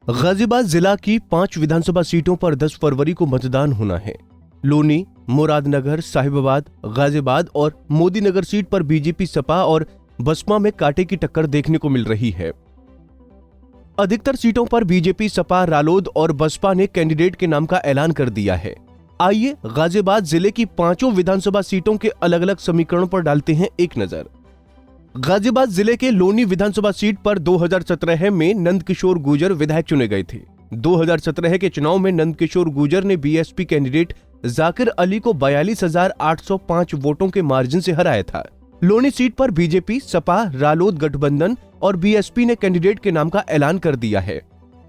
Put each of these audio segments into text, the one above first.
गाजियाबाद जिला की 5 विधानसभा सीटों पर 10 फरवरी को मतदान होना है। लोनी, मुरादनगर, साहिबाबाद, गाजियाबाद और मोदीनगर सीट पर बीजेपी, सपा और बसपा में कांटे की टक्कर देखने को मिल रही है। अधिकतर सीटों पर बीजेपी, सपा, रालोद और बसपा ने कैंडिडेट के नाम का ऐलान कर दिया है। आइए गाजियाबाद जिले की 5 विधानसभा सीटों के अलग अलग समीकरणों पर डालते हैं एक नजर। गाजियाबाद जिले के लोनी विधानसभा सीट पर 2017 में नंदकिशोर गुर्जर विधायक चुने गए थे। 2017 के चुनाव में नंदकिशोर गुर्जर ने बीएसपी कैंडिडेट जाकिर अली को 42,805 वोटों के मार्जिन से हराया था। लोनी सीट पर बीजेपी, सपा, रालोद गठबंधन और बीएसपी ने कैंडिडेट के नाम का ऐलान कर दिया है।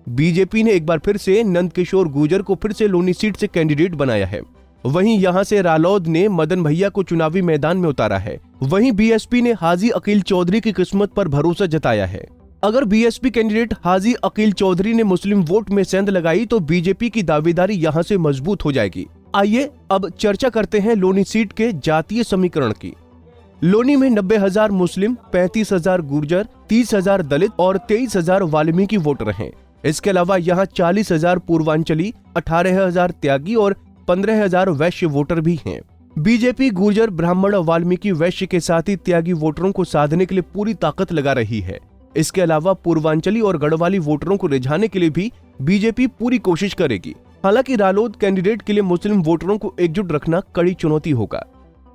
बीजेपी ने एक बार फिर से नंदकिशोर गुर्जर को फिर से लोनी सीट से कैंडिडेट बनाया है। वहीं यहां से रालोद ने मदन भैया को चुनावी मैदान में उतारा है। वहीं बीएसपी ने हाजी अकील चौधरी की किस्मत पर भरोसा जताया है। अगर बीएसपी कैंडिडेट हाजी अकील चौधरी ने मुस्लिम वोट में सेंध लगाई तो बीजेपी की दावेदारी यहां से मजबूत हो जाएगी। आइए अब चर्चा करते हैं लोनी सीट के जातीय समीकरण की। लोनी में 90,000 मुस्लिम, 35,000 गुर्जर, 30,000 दलित और 23,000 वाल्मीकि वोटर हैं। इसके अलावा यहाँ 40,000 पूर्वांचली, 18,000 त्यागी और 15,000 वैश्य वोटर भी हैं। बीजेपी गुर्जर, ब्राह्मण, वाल्मीकि, वैश्य के साथ ही त्यागी वोटरों को साधने के लिए पूरी ताकत लगा रही है। इसके अलावा पूर्वांचली और गढ़वाली वोटरों को रिझाने के लिए भी बीजेपी पूरी कोशिश करेगी। हालांकि रालोद कैंडिडेट के लिए मुस्लिम वोटरों को एकजुट रखना कड़ी चुनौती होगा।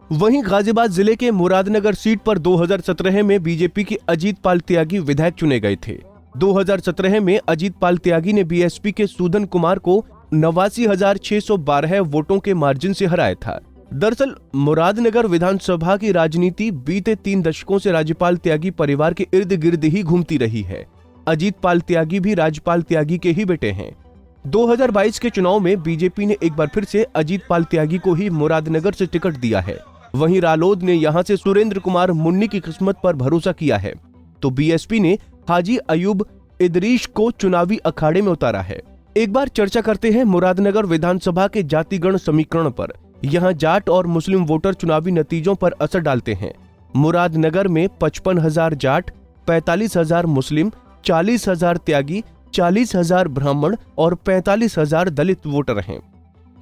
वहीं गाजियाबाद जिले के मुरादनगर सीट पर 2017 में बीजेपी के अजीत पाल त्यागी विधायक चुने गए थे। 2017 में अजीत पाल त्यागी ने बीएसपी के सूदन कुमार को 89,612 वोटों के मार्जिन से हराया था। दरअसल मुरादनगर विधानसभा की राजनीति बीते 3 दशकों से राज्यपाल त्यागी परिवार के इर्द गिर्द ही घूमती रही है। अजीत पाल त्यागी भी राज्यपाल त्यागी के ही बेटे हैं। 2022 के चुनाव में बीजेपी ने एक बार फिर से अजीत पाल त्यागी को ही मुरादनगर से टिकट दिया है। वहीं रालोद ने यहां से सुरेंद्र कुमार मुन्नी की किस्मत पर भरोसा किया है, तो बीएसपी ने हाजी अयूब इदरीश को चुनावी अखाड़े में उतारा है। एक बार चर्चा करते हैं मुरादनगर विधानसभा के जातिगण समीकरण पर। यहाँ जाट और मुस्लिम वोटर चुनावी नतीजों पर असर डालते हैं। मुरादनगर में 55,000 जाट, 45,000 मुस्लिम, 40,000 त्यागी, 40,000 ब्राह्मण और 45,000 दलित वोटर हैं।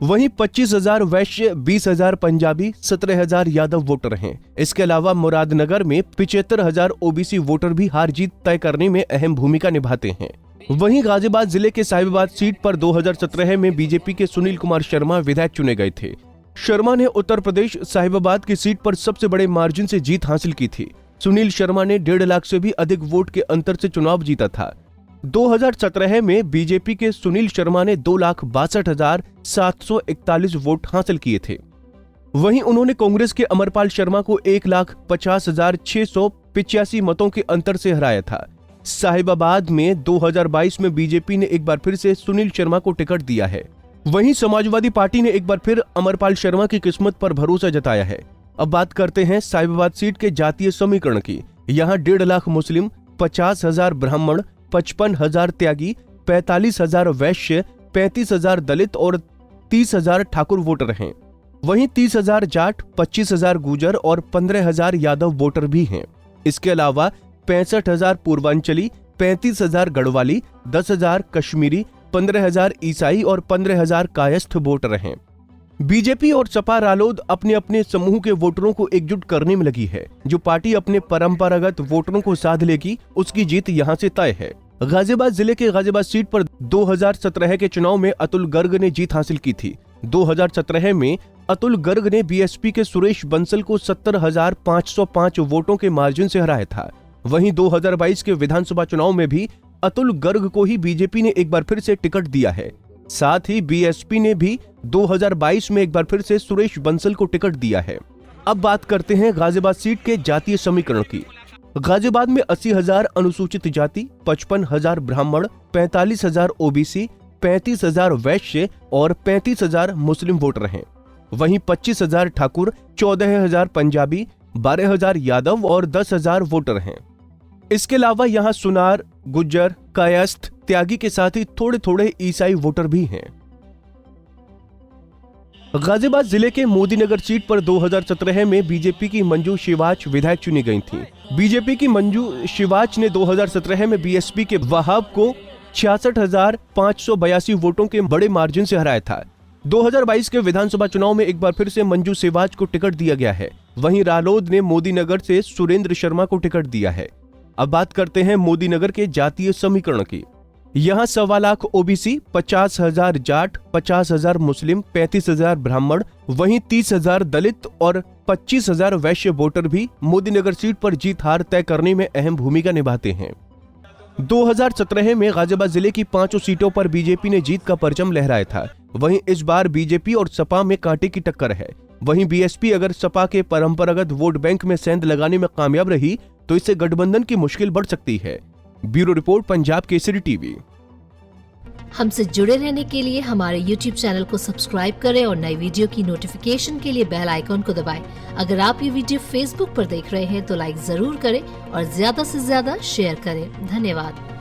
वहीं 25,000 वैश्य, 20,000 पंजाबी, 17,000 यादव वोटर हैं। इसके अलावा मुरादनगर में 75,000 ओबीसी वोटर भी हार जीत तय करने में अहम भूमिका निभाते हैं। वहीं गाजियाबाद जिले के साहिबाबाद सीट पर 2017 में बीजेपी के सुनील कुमार शर्मा विधायक चुने गए थे। शर्मा ने उत्तर प्रदेश साहिबाबाद की सीट पर सबसे बड़े मार्जिन से जीत हासिल की थी। सुनील शर्मा ने 1.5 लाख से भी अधिक वोट के अंतर से चुनाव जीता था। 2017 में बीजेपी के सुनील शर्मा ने 2,62,741 वोट हासिल किए थे। वहीं उन्होंने कांग्रेस के अमरपाल शर्मा को 1,50,685 मतों के अंतर से हराया था। साहिबाबाद में 2022 में बीजेपी ने एक बार फिर से सुनील शर्मा को टिकट दिया है। वहीं समाजवादी पार्टी ने एक बार फिर अमरपाल शर्मा की किस्मत पर भरोसा जताया है। अब बात करते हैं साहिबाबाद सीट के जातीय समीकरण की। यहाँ 1.5 लाख मुस्लिम, 50,000 ब्राह्मण, 55,000 त्यागी, 45,000 वैश्य, 35,000 दलित और 30,000 ठाकुर वोटर हैं। वहीं 30,000 जाट, 25,000 गुर्जर और 15,000 यादव वोटर भी हैं। इसके अलावा 65,000 पूर्वांचली, 35,000 गढ़वाली, 10,000 कश्मीरी, 15,000 ईसाई और 15,000 कायस्थ वोटर हैं। बीजेपी और सपा रालोद अपने अपने समूह के वोटरों को एकजुट करने में लगी है। जो पार्टी अपने परंपरागत वोटरों को साध लेगी, उसकी जीत यहां से तय है। गाजियाबाद जिले के गाजियाबाद सीट पर 2017 के चुनाव में अतुल गर्ग ने जीत हासिल की थी। 2017 में अतुल गर्ग ने बीएसपी के सुरेश बंसल को 70,505 वोटों के मार्जिन से हराया था। वहीं 2022 के विधानसभा चुनाव में भी अतुल गर्ग को ही बीजेपी ने एक बार फिर से टिकट दिया है। साथ ही बीएसपी ने भी 2022 में एक बार फिर से सुरेश बंसल को टिकट दिया है। अब बात करते हैं गाजियाबाद सीट के जातीय समीकरण की। गाजियाबाद में 80,000 अनुसूचित जाति, 55,000 ब्राह्मण, 45,000 ओबीसी, 35,000 वैश्य और 35,000 मुस्लिम वोटर हैं। वहीं 25,000 ठाकुर, 14,000 पंजाबी, 12,000 यादव और 10,000 वोटर हैं। इसके अलावा यहाँ सुनार, गुज्जर, कायस्थ, त्यागी के साथ ही थोड़े थोड़े ईसाई वोटर भी हैं। गाजियाबाद जिले के मोदीनगर सीट पर 2017 में बीजेपी की मंजू शिवाच विधायक चुनी गई थी। बीजेपी की मंजू शिवाच ने 2017 में बीएसपी के वहाब को 66,582 वोटों के बड़े मार्जिन से हराया था। 2022 के विधानसभा चुनाव में एक बार फिर से मंजू सिवाच को टिकट दिया गया है। वहीं रालोद ने मोदी नगर से सुरेंद्र शर्मा को टिकट दिया है। अब बात करते हैं मोदी नगर के जातीय समीकरण की। यहाँ 1.25 लाख ओबीसी, 50,000 जाट, 50,000 मुस्लिम, 35,000 ब्राह्मण, वहीं 30,000 दलित और 25,000 वैश्य वोटर भी मोदी नगर सीट पर जीत हार तय करने में अहम भूमिका निभाते हैं। 2017 में गाजियाबाद जिले की 5 सीटों पर बीजेपी ने जीत का परचम लहराया था। वहीं इस बार बीजेपी और सपा में कांटे की टक्कर है। वहीं बीएसपी अगर सपा के परंपरागत वोट बैंक में सेंध लगाने में कामयाब रही तो इससे गठबंधन की मुश्किल बढ़ सकती है। Bureau report, Punjab Kesari TV. हमसे जुड़े रहने के लिए हमारे YouTube चैनल को सब्सक्राइब करें और नई वीडियो की नोटिफिकेशन के लिए बेल आइकॉन को दबाएं। अगर आप ये वीडियो Facebook पर देख रहे हैं तो लाइक जरूर करें और ज्यादा से ज्यादा शेयर करें। धन्यवाद।